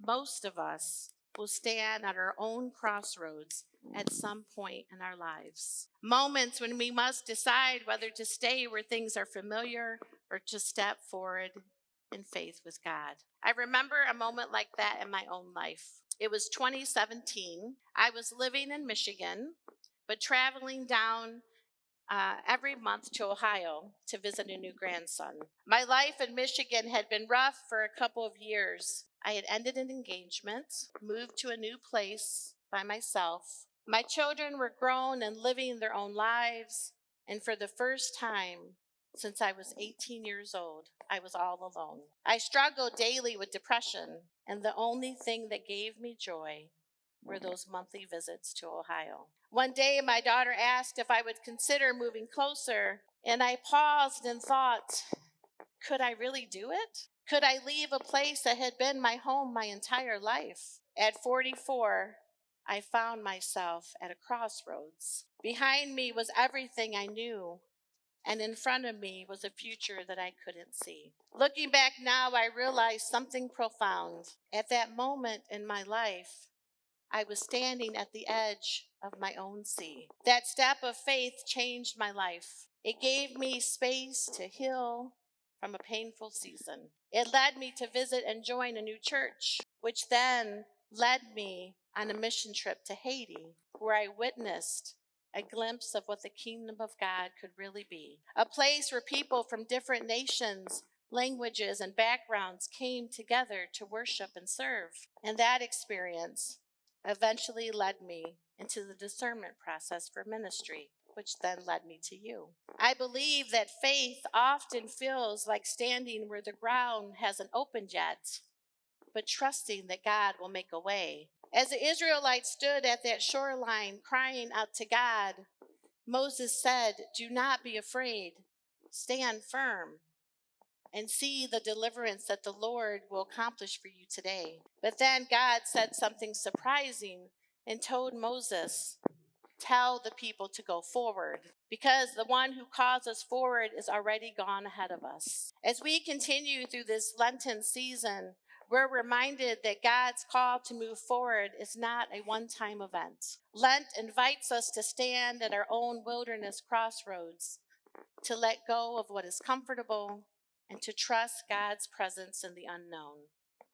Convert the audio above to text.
Most of us will stand at our own crossroads at some point in our lives. Moments when we must decide whether to stay where things are familiar or to step forward in faith with God. I remember a moment like that in my own life. It was 2017. I was living in Michigan, but traveling down every month to Ohio to visit a new grandson. My life in Michigan had been rough for a couple of years. I had ended an engagement, moved to a new place by myself. My children were grown and living their own lives, and for the first time since I was 18 years old, I was all alone. I struggled daily with depression, and the only thing that gave me joy were those monthly visits to Ohio. One day, my daughter asked if I would consider moving closer, and I paused and thought, could I really do it? Could I leave a place that had been my home my entire life? At 44, I found myself at a crossroads. Behind me was everything I knew, and in front of me was a future that I couldn't see. Looking back now, I realized something profound. At that moment in my life, I was standing at the edge of my own sea. That step of faith changed my life. It gave me space to heal from a painful season. It led me to visit and join a new church, which then led me on a mission trip to Haiti, where I witnessed a glimpse of what the kingdom of God could really be. A place where people from different nations, languages, and backgrounds came together to worship and serve. And that experience eventually led me into the discernment process for ministry, which then led me to you. I believe that faith often feels like standing where the ground hasn't opened yet, but trusting that God will make a way. As the Israelites stood at that shoreline crying out to God, Moses said, "Do not be afraid, stand firm, and see the deliverance that the Lord will accomplish for you today." But then God said something surprising and told Moses, "Tell the people to go forward, because the one who calls us forward is already gone ahead of us." As we continue through this Lenten season, we're reminded that God's call to move forward is not a one-time event. Lent invites us to stand at our own wilderness crossroads, to let go of what is comfortable, and to trust God's presence in the unknown.